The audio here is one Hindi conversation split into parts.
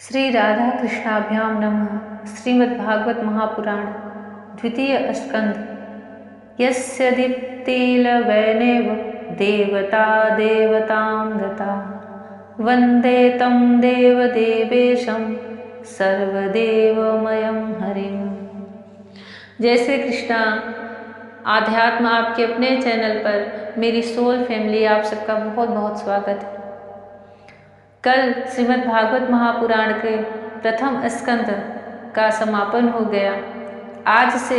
श्री राधा कृष्णाभ्यां नमः। श्रीमद्भागवत महापुराण द्वितीय स्कंद। यस्य दीप्तिलवैनेव देवता देवतां गता वन्दे तं देवदेवेशं सर्वदेवमयं हरिं। जय श्री कृष्णा। आध्यात्म आपके अपने चैनल पर मेरी सोल फैमिली आप सबका बहुत बहुत स्वागत है। कल श्रीमद् भागवत महापुराण के प्रथम स्कंद का समापन हो गया। आज से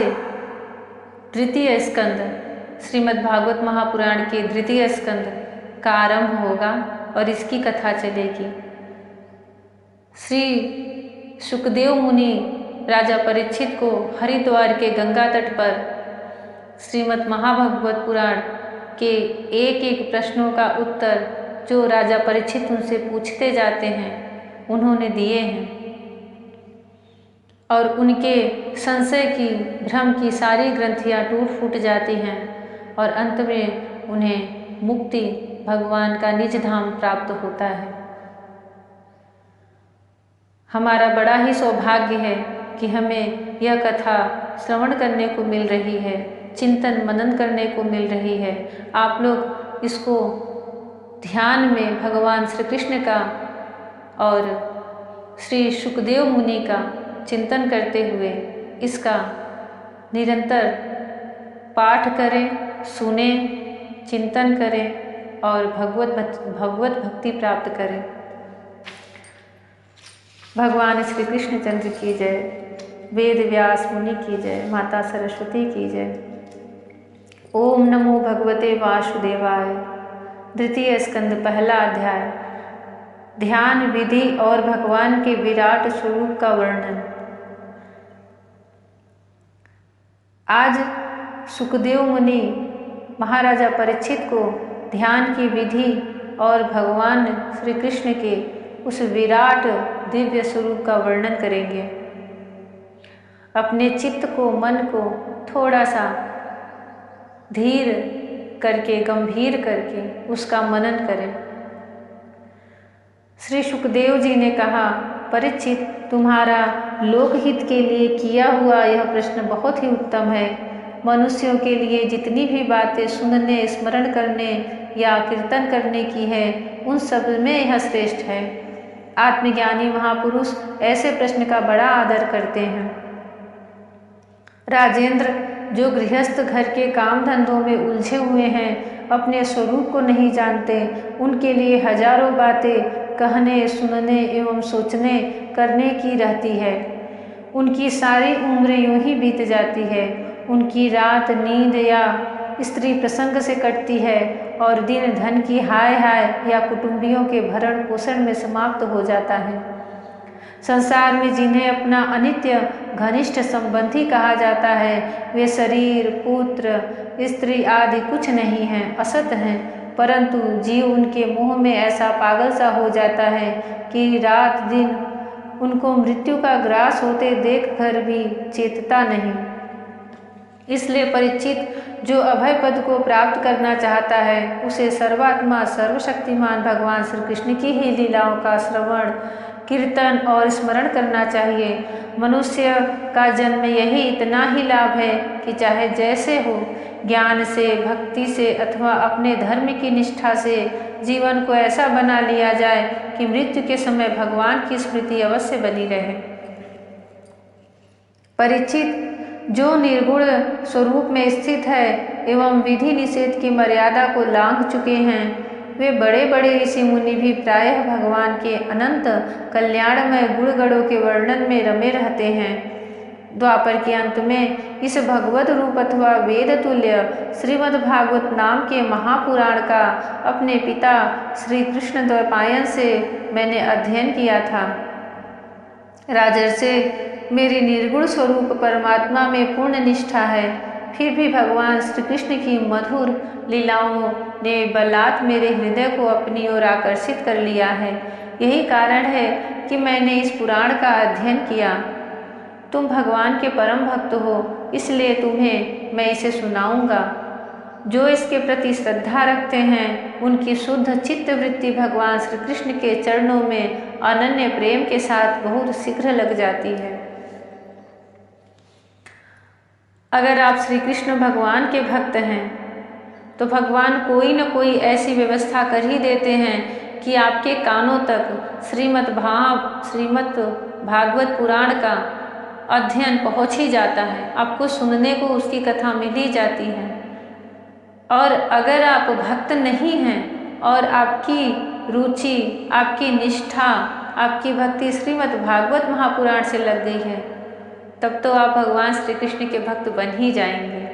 द्वितीय स्कंद श्रीमद् भागवत महापुराण के द्वितीय स्कंद का आरंभ होगा और इसकी कथा चलेगी। श्री सुखदेव मुनि राजा परीक्षित को हरिद्वार के गंगा तट पर श्रीमद् महाभागवत पुराण के एक एक प्रश्नों का उत्तर जो राजा परीक्षित उनसे पूछते जाते हैं उन्होंने दिए हैं और उनके संशय की भ्रम की सारी ग्रंथियां टूट फूट जाती हैं और अंत में उन्हें मुक्ति भगवान का निज धाम प्राप्त होता है। हमारा बड़ा ही सौभाग्य है कि हमें यह कथा श्रवण करने को मिल रही है, चिंतन मनन करने को मिल रही है। आप लोग इसको ध्यान में भगवान श्री कृष्ण का और श्री सुखदेव मुनि का चिंतन करते हुए इसका निरंतर पाठ करें, सुने, चिंतन करें और भगवत भक्ति प्राप्त करें। भगवान श्री कृष्ण चंद्र की जय, वेद व्यास मुनि की जय, माता सरस्वती की जय। ओम नमो भगवते वासुदेवाय। द्वितीय स्कंद पहला अध्याय, ध्यान विधि और भगवान के विराट स्वरूप का वर्णन। आज सुखदेव मुनि महाराजा परीक्षित को ध्यान की विधि और भगवान श्री कृष्ण के उस विराट दिव्य स्वरूप का वर्णन करेंगे। अपने चित्त को, मन को थोड़ा सा धीर करके, गंभीर करके उसका मनन करें। श्री सुखदेव जी ने कहा, परीक्षित, तुम्हारा लोकहित के लिए किया हुआ यह प्रश्न बहुत ही उत्तम है। मनुष्यों के लिए जितनी भी बातें सुनने, स्मरण करने या कीर्तन करने की है, उन सब में यह श्रेष्ठ है। आत्मज्ञानी महापुरुष ऐसे प्रश्न का बड़ा आदर करते हैं। राजेंद्र, जो गृहस्थ घर के काम धंधों में उलझे हुए हैं, अपने स्वरूप को नहीं जानते, उनके लिए हजारों बातें कहने, सुनने एवं सोचने करने की रहती है। उनकी सारी उम्र यूं ही बीत जाती है। उनकी रात नींद या स्त्री प्रसंग से कटती है और दिन धन की हाय हाय या कुटुंबियों के भरण पोषण में समाप्त हो जाता है। संसार में जिन्हें अपना अनित्य घनिष्ठ संबंधी कहा जाता है, वे शरीर, पुत्र, स्त्री आदि कुछ नहीं हैं, असत हैं। परंतु जीव उनके मोह में ऐसा पागल सा हो जाता है कि रात दिन उनको मृत्यु का ग्रास होते देखकर भी चेतता नहीं। इसलिए परीक्षित, जो अभय पद को प्राप्त करना चाहता है, उसे सर्वात्मा सर्वशक्तिमान भगवान श्री कृष्ण की ही लीलाओं का श्रवण, कीर्तन और स्मरण करना चाहिए। मनुष्य का जन्म यही इतना ही लाभ है कि चाहे जैसे हो, ज्ञान से, भक्ति से अथवा अपने धर्म की निष्ठा से जीवन को ऐसा बना लिया जाए कि मृत्यु के समय भगवान की स्मृति अवश्य बनी रहे। परीक्षित, जो निर्गुण स्वरूप में स्थित है एवं विधि निषेध की मर्यादा को लांघ चुके हैं, वे बड़े बड़े ऋषि मुनि भी प्रायः भगवान के अनंत कल्याणमय गुणगणों के वर्णन में रमे रहते हैं। द्वापर के अंत में इस भगवत रूप अथवा वेद तुल्य श्रीमद् भागवत नाम के महापुराण का अपने पिता श्री कृष्ण द्वैपायन से मैंने अध्ययन किया था। राजर्षि, मेरी निर्गुण स्वरूप परमात्मा में पूर्ण निष्ठा है, फिर भी भगवान श्री कृष्ण की मधुर लीलाओं ने बलात् मेरे हृदय को अपनी ओर आकर्षित कर लिया है। यही कारण है कि मैंने इस पुराण का अध्ययन किया। तुम भगवान के परम भक्त हो, इसलिए तुम्हें मैं इसे सुनाऊंगा। जो इसके प्रति श्रद्धा रखते हैं उनकी शुद्ध चित्त वृत्ति भगवान श्री कृष्ण के चरणों में अनन्य प्रेम के साथ बहुत शीघ्र लग जाती है। अगर आप श्री कृष्ण भगवान के भक्त हैं तो भगवान कोई न कोई ऐसी व्यवस्था कर ही देते हैं कि आपके कानों तक श्रीमद् भागवत पुराण का अध्ययन पहुँच ही जाता है, आपको सुनने को उसकी कथा मिल ही जाती है। और अगर आप भक्त नहीं हैं और आपकी रुचि, आपकी निष्ठा, आपकी भक्ति श्रीमद् भागवत महापुराण से लग गई है, तब तो आप भगवान श्री कृष्ण के भक्त बन ही जाएंगे।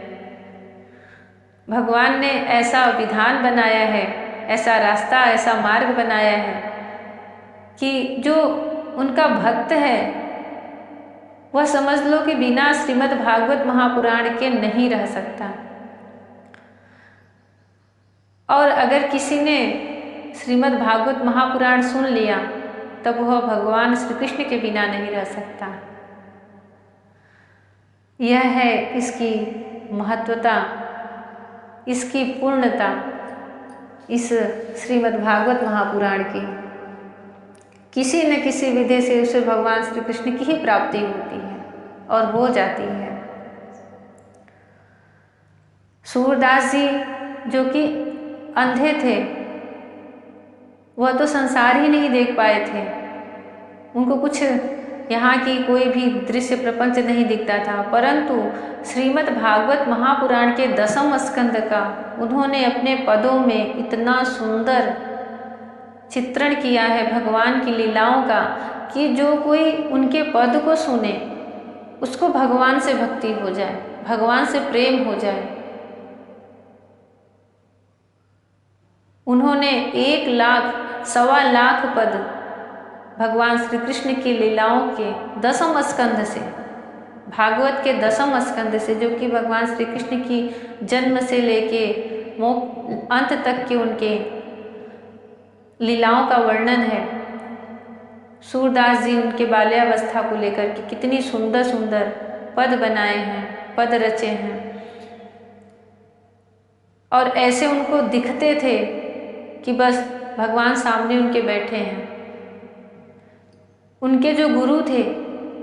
भगवान ने ऐसा विधान बनाया है, ऐसा रास्ता, ऐसा मार्ग बनाया है कि जो उनका भक्त है वह समझ लो कि बिना श्रीमद् भागवत महापुराण के नहीं रह सकता। और अगर किसी ने श्रीमद् भागवत महापुराण सुन लिया तब वह भगवान श्री कृष्ण के बिना नहीं रह सकता। यह है इसकी महत्वता, इसकी पूर्णता इस श्रीमद् भागवत महापुराण की। किसी न किसी विधि से उसे भगवान श्री कृष्ण की ही प्राप्ति होती है और हो जाती है। सूरदास जी जो कि अंधे थे, वह तो संसार ही नहीं देख पाए थे, उनको कुछ यहाँ की कोई भी दृश्य प्रपंच नहीं दिखता था, परंतु श्रीमद् भागवत महापुराण के 10वें स्कंद का उन्होंने अपने पदों में इतना सुंदर चित्रण किया है भगवान की लीलाओं का कि जो कोई उनके पद को सुने उसको भगवान से भक्ति हो जाए, भगवान से प्रेम हो जाए। उन्होंने 1 लाख, 1.25 लाख पद भगवान श्री कृष्ण की लीलाओं के 10वें स्कंद से, भागवत के 10वें स्कंद से, जो कि भगवान श्री कृष्ण की जन्म से लेके अंत तक के उनके लीलाओं का वर्णन है। सूरदास जी उनके बाल्यावस्था को लेकर के कितनी सुंदर सुंदर पद बनाए हैं, पद रचे हैं, और ऐसे उनको दिखते थे कि बस भगवान सामने उनके बैठे हैं। उनके जो गुरु थे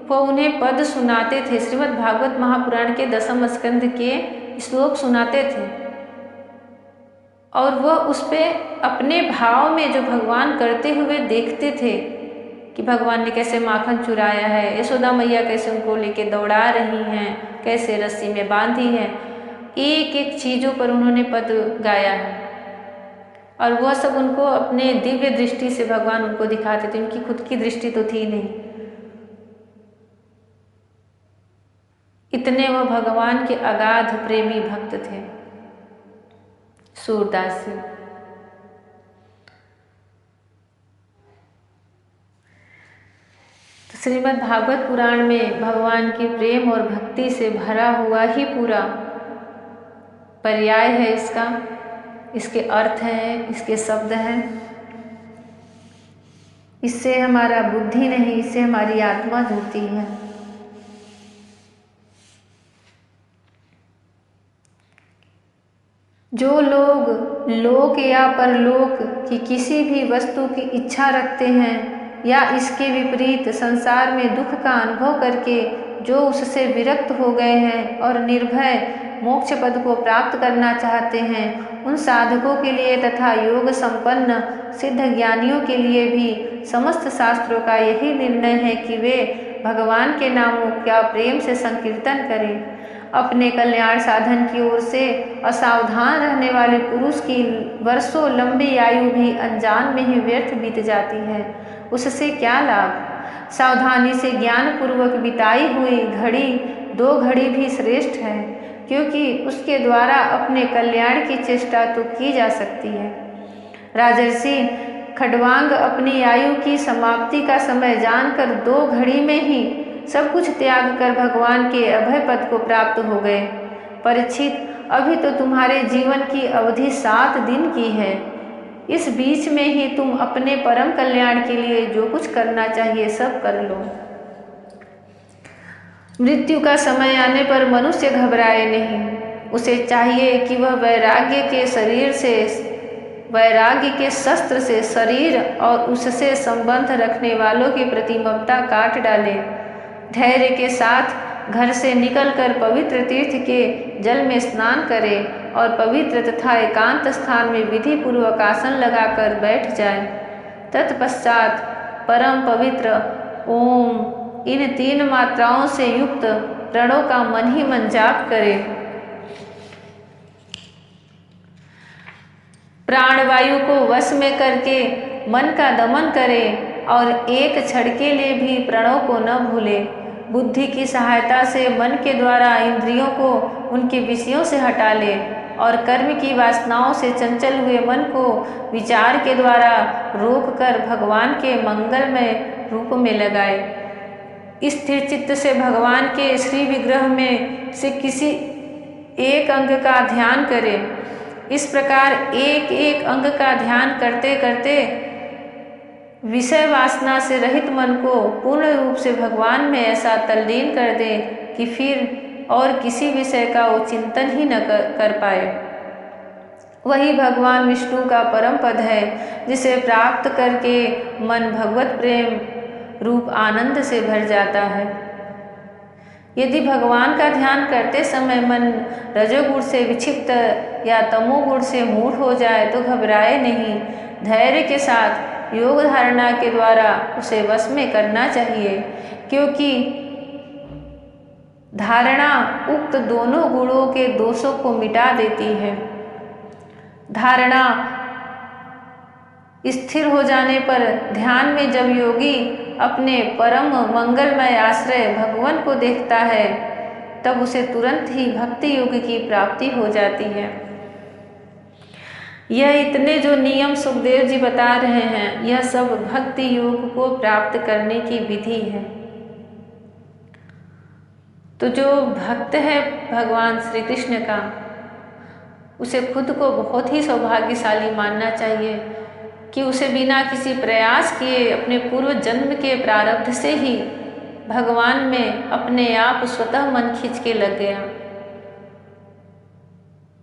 वो उन्हें पद सुनाते थे, श्रीमद् भागवत महापुराण के 10वें स्कंद के श्लोक सुनाते थे, और वह उस पे अपने भाव में जो भगवान करते हुए देखते थे कि भगवान ने कैसे माखन चुराया है, यशोदा मैया कैसे उनको लेके दौड़ा रही हैं, कैसे रस्सी में बांधी है, एक एक चीज़ों पर उन्होंने पद गाया है। और वह सब उनको अपने दिव्य दृष्टि से भगवान उनको दिखाते थे, उनकी खुद की दृष्टि तो थी नहीं। इतने वह भगवान के अगाध प्रेमी भक्त थे सूरदास जी। तो श्रीमद् भागवत पुराण में भगवान की प्रेम और भक्ति से भरा हुआ ही पूरा पर्याय है इसका, इसके अर्थ हैं, इसके शब्द हैं। इससे हमारा बुद्धि नहीं, इससे हमारी आत्मा जुड़ती है। जो लोग लोक या परलोक की किसी भी वस्तु की इच्छा रखते हैं या इसके विपरीत संसार में दुख का अनुभव करके जो उससे विरक्त हो गए हैं और निर्भय मोक्ष पद को प्राप्त करना चाहते हैं, उन साधकों के लिए तथा योग संपन्न सिद्ध ज्ञानियों के लिए भी समस्त शास्त्रों का यही निर्णय है कि वे भगवान के नामों का प्रेम से संकीर्तन करें। अपने कल्याण साधन की ओर से असावधान रहने वाले पुरुष की वर्षों लंबी आयु भी अनजान में ही व्यर्थ बीत जाती है। उससे क्या लाभ? सावधानी से ज्ञान पूर्वक बिताई हुई घड़ी 2 घड़ी भी श्रेष्ठ है, क्योंकि उसके द्वारा अपने कल्याण की चेष्टा तो की जा सकती है। राजर्षि खड्वांग अपनी आयु की समाप्ति का समय जानकर 2 घड़ी में ही सब कुछ त्याग कर भगवान के अभय पद को प्राप्त हो गए। परीक्षित, अभी तो तुम्हारे जीवन की अवधि 7 दिन की है। इस बीच में ही तुम अपने परम कल्याण के लिए जो कुछ करना चाहिए सब कर लो। मृत्यु का समय आने पर मनुष्य घबराए नहीं, उसे चाहिए कि वह वैराग्य के शस्त्र से शरीर और उससे संबंध रखने वालों के प्रति ममता काट डाले। धैर्य के साथ घर से निकलकर पवित्र तीर्थ के जल में स्नान करे और पवित्र तथा एकांत स्थान में विधि पूर्वक आसन लगाकर बैठ जाए। तत्पश्चात परम पवित्र ओम इन 3 मात्राओं से युक्त प्रणव का मन ही मन जाप करे। प्राणवायु को वश में करके मन का दमन करे और एक क्षण के लिए भी प्रणव को न भूले। बुद्धि की सहायता से मन के द्वारा इंद्रियों को उनके विषयों से हटा ले और कर्म की वासनाओं से चंचल हुए मन को विचार के द्वारा रोककर भगवान के मंगलमय रूप में लगाए। स्थिर चित्त से भगवान के श्री विग्रह में से किसी एक अंग का ध्यान करे। इस प्रकार एक एक अंग का ध्यान करते करते विषय वासना से रहित मन को पूर्ण रूप से भगवान में ऐसा तल्लीन कर दे कि फिर और किसी विषय का वो चिंतन ही न कर पाए। वही भगवान विष्णु का परम पद है, जिसे प्राप्त करके मन भगवत प्रेम रूप आनंद से भर जाता है। यदि भगवान का ध्यान करते समय मन रजोगुण से विक्षिप्त या तमोगुण से मूढ़ हो जाए तो घबराए नहीं। धैर्य के साथ योग धारणा के द्वारा उसे वश में करना चाहिए, क्योंकि धारणा उक्त दोनों गुणों के दोषों को मिटा देती है। धारणा स्थिर हो जाने पर ध्यान में जब योगी अपने परम मंगलमय आश्रय भगवान को देखता है, तब उसे तुरंत ही भक्ति योग की प्राप्ति हो जाती है। यह इतने जो नियम सुखदेव जी बता रहे हैं, यह सब भक्ति योग को प्राप्त करने की विधि है। तो जो भक्त है भगवान श्री कृष्ण का, उसे खुद को बहुत ही सौभाग्यशाली मानना चाहिए कि उसे बिना किसी प्रयास किए अपने पूर्व जन्म के प्रारब्ध से ही भगवान में अपने आप स्वतः मन खींच के लग गया।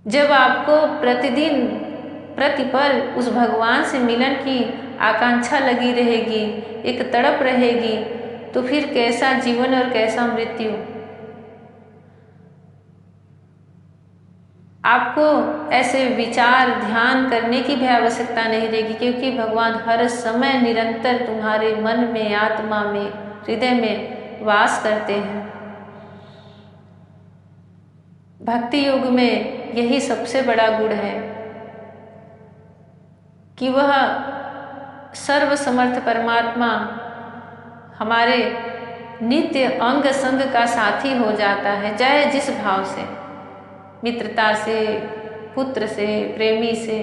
जब आपको प्रतिदिन प्रतिपल उस भगवान से मिलन की आकांक्षा लगी रहेगी, एक तड़प रहेगी, तो फिर कैसा जीवन और कैसा मृत्यु। आपको ऐसे विचार ध्यान करने की भी आवश्यकता नहीं रहेगी, क्योंकि भगवान हर समय निरंतर तुम्हारे मन में, आत्मा में, हृदय में वास करते हैं। भक्ति योग में यही सबसे बड़ा गुण है कि वह सर्वसमर्थ परमात्मा हमारे नित्य अंग संग का साथी हो जाता है, चाहे जिस भाव से, मित्रता से, पुत्र से, प्रेमी से,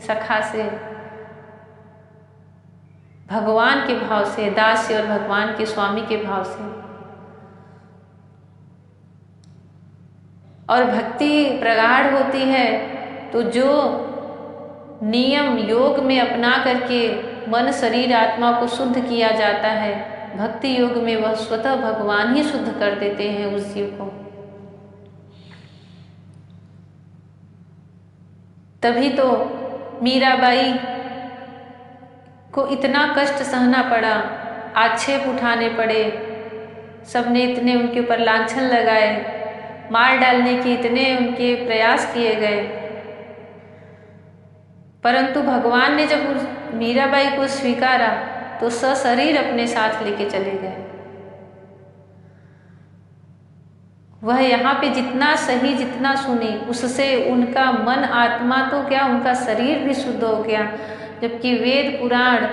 सखा से, भगवान के भाव से, दास से और भगवान के स्वामी के भाव से। और भक्ति प्रगाढ़ होती है तो जो नियम योग में अपना करके मन शरीर आत्मा को शुद्ध किया जाता है, भक्ति योग में वह स्वतः भगवान ही शुद्ध कर देते हैं उस जीव को। तभी तो मीराबाई को इतना कष्ट सहना पड़ा, आक्षेप उठाने पड़े, सबने इतने उनके ऊपर लांछन लगाए, मार डालने की इतने उनके प्रयास किए गए, परंतु भगवान ने जब उस मीराबाई को स्वीकारा तो सशरीर अपने साथ लेके चले गए। वह यहाँ पे जितना सही, जितना सुनी, उससे उनका मन, आत्मा तो क्या, उनका शरीर भी शुद्ध हो गया। जबकि वेद पुराण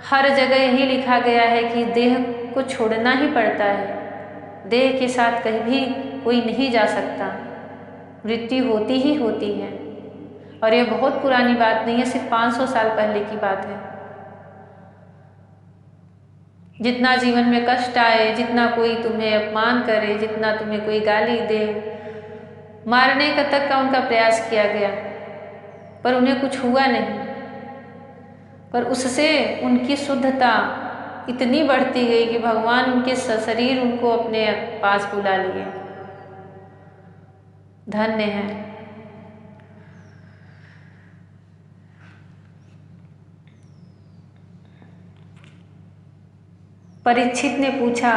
हर जगह यही लिखा गया है कि देह को छोड़ना ही पड़ता है, देह के साथ कहीं भी कोई नहीं जा सकता, मृत्यु होती ही होती है। और यह बहुत पुरानी बात नहीं है, सिर्फ 500 साल पहले की बात है। जितना जीवन में कष्ट आए, जितना कोई तुम्हें अपमान करे, जितना तुम्हें कोई गाली दे, मारने का तक का उनका प्रयास किया गया, पर उन्हें कुछ हुआ नहीं। पर उससे उनकी शुद्धता इतनी बढ़ती गई कि भगवान उनके शरीर उनको अपने पास बुला लिए। धन्य हैं। परीक्षित ने पूछा,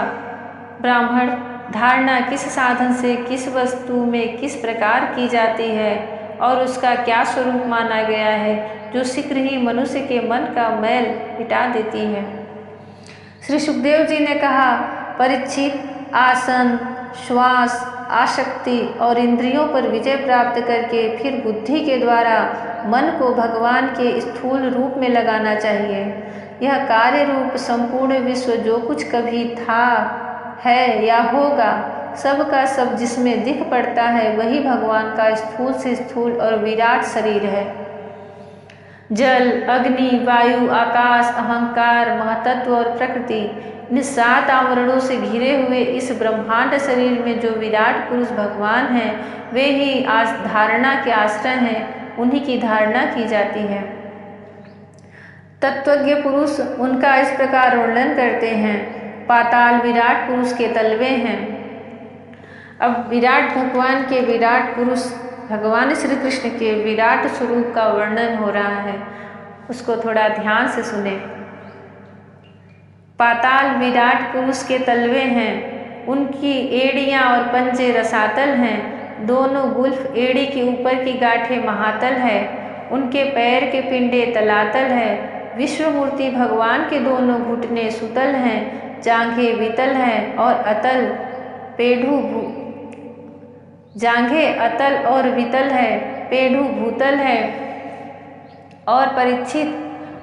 ब्राह्मण, धारणा किस साधन से किस वस्तु में किस प्रकार की जाती है और उसका क्या स्वरूप माना गया है जो शीघ्र ही मनुष्य के मन का मैल मिटा देती है? श्री सुखदेव जी ने कहा, परीक्षित, आसन, श्वास, आसक्ति और इंद्रियों पर विजय प्राप्त करके फिर बुद्धि के द्वारा मन को भगवान के स्थूल रूप में लगाना चाहिए। यह कार्य रूप संपूर्ण विश्व जो कुछ कभी था, है या होगा, सब का सब जिसमें दिख पड़ता है वही भगवान का स्थूल से स्थूल और विराट शरीर है। जल, अग्नि, वायु, आकाश, अहंकार, महतत्व और प्रकृति, इन 7 आवरणों से घिरे हुए इस ब्रह्मांड शरीर में जो विराट पुरुष भगवान हैं, वे ही आज धारणा के आश्रय हैं, उन्हीं की धारणा की जाती है। तत्वज्ञ पुरुष उनका इस प्रकार वर्णन करते हैं, पाताल विराट पुरुष के तलवे हैं। अब विराट भगवान के विराट पुरुष भगवान श्री कृष्ण के विराट स्वरूप का वर्णन हो रहा है, उसको थोड़ा ध्यान से सुने। पाताल विराट पुरुष के तलवे हैं, उनकी एड़ियाँ और पंजे रसातल हैं, दोनों गुल्फ एड़ी के ऊपर की गांठें महातल है, उनके पैर के पिंडे तलातल है। विश्वमूर्ति भगवान के दोनों घुटने सुतल हैं, जांघें वितल हैं और अतल जांघें अतल और वितल है, पेढ़ू भूतल है। और परीक्षित,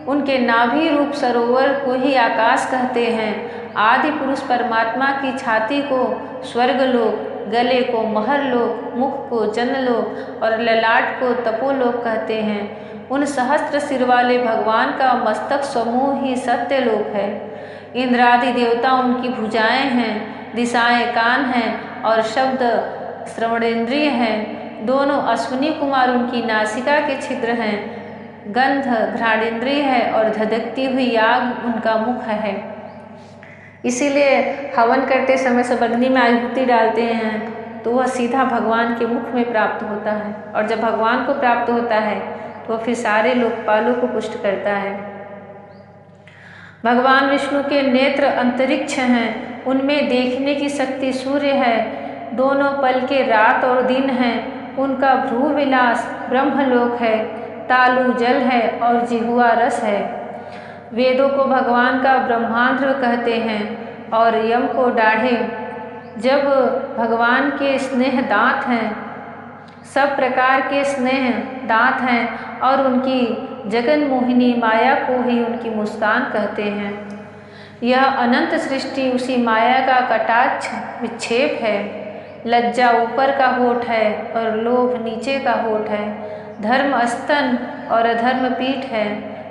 उनके नाभि रूप सरोवर को ही आकाश कहते हैं। आदि पुरुष परमात्मा की छाती को स्वर्गलोक, गले को महरलोक, मुख को जनलोक और ललाट को तपोलोक कहते हैं। उन सहस्त्र सिर वाले भगवान का मस्तक समूह ही सत्यलोक है। इंद्रादि देवता उनकी भुजाएं हैं, दिशाएं कान हैं और शब्द श्रवणेन्द्रिय हैं। दोनों अश्विनी कुमार उनकी नासिका के छिद्र हैं, गंध घ्राणेन्द्रिय है और धधकती हुई आग उनका मुख है। इसीलिए हवन करते समय सब अग्नि में आहुति डालते हैं तो वह सीधा भगवान के मुख में प्राप्त होता है, और जब भगवान को प्राप्त होता है तो फिर सारे लोकपालों को पुष्ट करता है। भगवान विष्णु के नेत्र अंतरिक्ष हैं, उनमें देखने की शक्ति सूर्य है, दोनों पल के रात और दिन हैं। उनका भ्रू विलास ब्रह्मलोक है, तालु जल है और जिह्वा रस है। वेदों को भगवान का ब्रह्मांड कहते हैं और यम को दाढ़े। जब भगवान के स्नेह दांत हैं, सब प्रकार के स्नेह दांत हैं और उनकी जगन मोहिनी माया को ही उनकी मुस्कान कहते हैं। यह अनंत सृष्टि उसी माया का कटाक्ष विक्षेप है। लज्जा ऊपर का होठ है और लोभ नीचे का होठ है। धर्म स्तन और अधर्म पीठ है।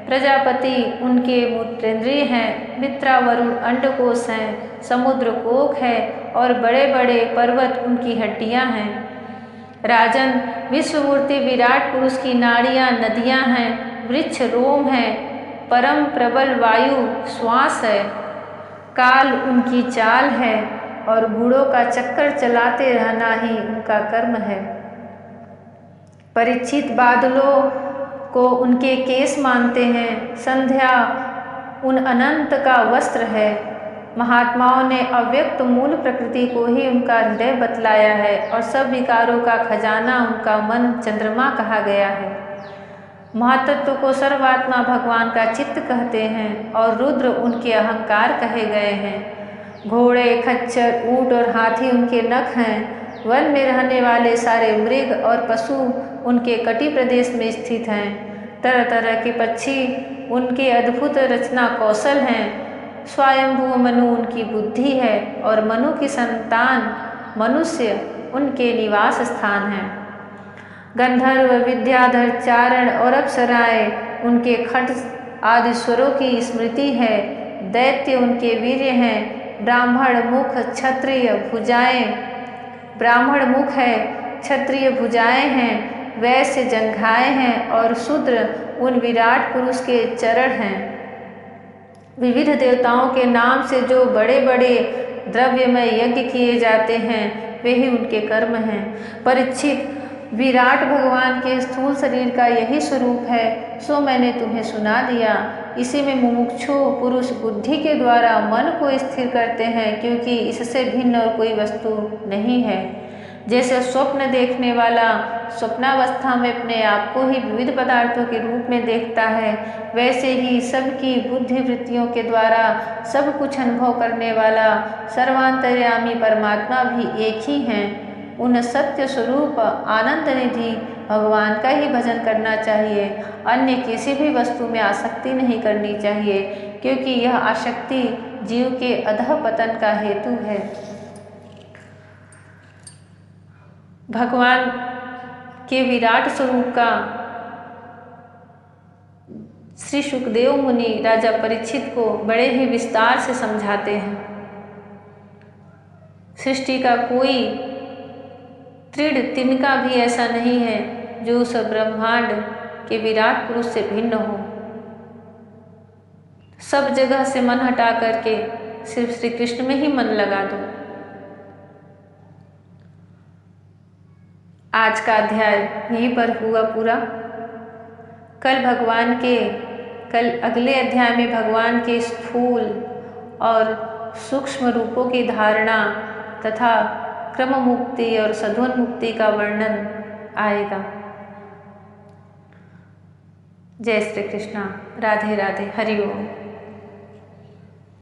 प्रजापति उनके मूत्रेंद्रिय हैं, मित्रा वरुण अंडकोश हैं, समुद्र कोक है और बड़े बड़े पर्वत उनकी हड्डियां हैं। राजन, विश्वमूर्ति विराट पुरुष की नाड़ियां नदियां हैं, वृक्ष रोम है, परम प्रबल वायु श्वास है। काल उनकी चाल है और बूढ़ों का चक्कर चलाते रहना ही उनका कर्म है। परीक्षित, बादलों को उनके केस मानते हैं, संध्या उन अनंत का वस्त्र है। महात्माओं ने अव्यक्त मूल प्रकृति को ही उनका हृदय बतलाया है और सब विकारों का खजाना उनका मन चंद्रमा कहा गया है। महतत्व को सर्वात्मा भगवान का चित्त कहते हैं और रुद्र उनके अहंकार कहे गए हैं। घोड़े, खच्चर, ऊंट और हाथी उनके नख हैं। वन में रहने वाले सारे मृग और पशु उनके कटी प्रदेश में स्थित हैं। तरह तरह के पक्षी उनके अद्भुत रचना कौशल हैं। स्वयंभू मनु उनकी बुद्धि है और मनु की संतान मनुष्य उनके निवास स्थान हैं। गंधर्व, विद्याधर, चारण और अप्सराएं उनके खट आदि स्वरों की स्मृति है। दैत्य उनके वीर्य हैं। ब्राह्मण मुख है, क्षत्रिय भुजाएं हैं, वैश्य जंघाएं हैं और शूद्र उन विराट पुरुष के चरण हैं। विविध देवताओं के नाम से जो बड़े बड़े द्रव्यमय यज्ञ किए जाते हैं वे ही उनके कर्म हैं। परीक्षित, विराट भगवान के स्थूल शरीर का यही स्वरूप है, सो मैंने तुम्हें सुना दिया। इसी में मुमुक्षु पुरुष बुद्धि के द्वारा मन को स्थिर करते हैं, क्योंकि इससे भिन्न और कोई वस्तु नहीं है। जैसे स्वप्न देखने वाला स्वप्नावस्था में अपने आप को ही विविध पदार्थों के रूप में देखता है, वैसे ही सबकी बुद्धि वृत्तियों के द्वारा सब कुछ अनुभव करने वाला सर्वांतर्यामी परमात्मा भी एक ही हैं। उन सत्य स्वरूप आनंद निधि भगवान का ही भजन करना चाहिए। अन्य किसी भी वस्तु में आसक्ति नहीं करनी चाहिए, क्योंकि यह आसक्ति जीव के अधः पतन का हेतु है। भगवान के विराट स्वरूप का श्री सुखदेव मुनि राजा परीक्षित को बड़े ही विस्तार से समझाते हैं। सृष्टि का कोई तृण तिनका भी ऐसा नहीं है जो उस ब्रह्मांड के विराट पुरुष से भिन्न हो। सब जगह से मन हटा करके सिर्फ श्री कृष्ण में ही मन लगा दो। आज का अध्याय यहीं पर हुआ पूरा। कल अगले अध्याय में भगवान के स्थूल और सूक्ष्म रूपों की धारणा तथा क्रम मुक्ति और सद्वन्मुक्ति का वर्णन आएगा। जय श्री कृष्णा। राधे राधे। हरि ओम।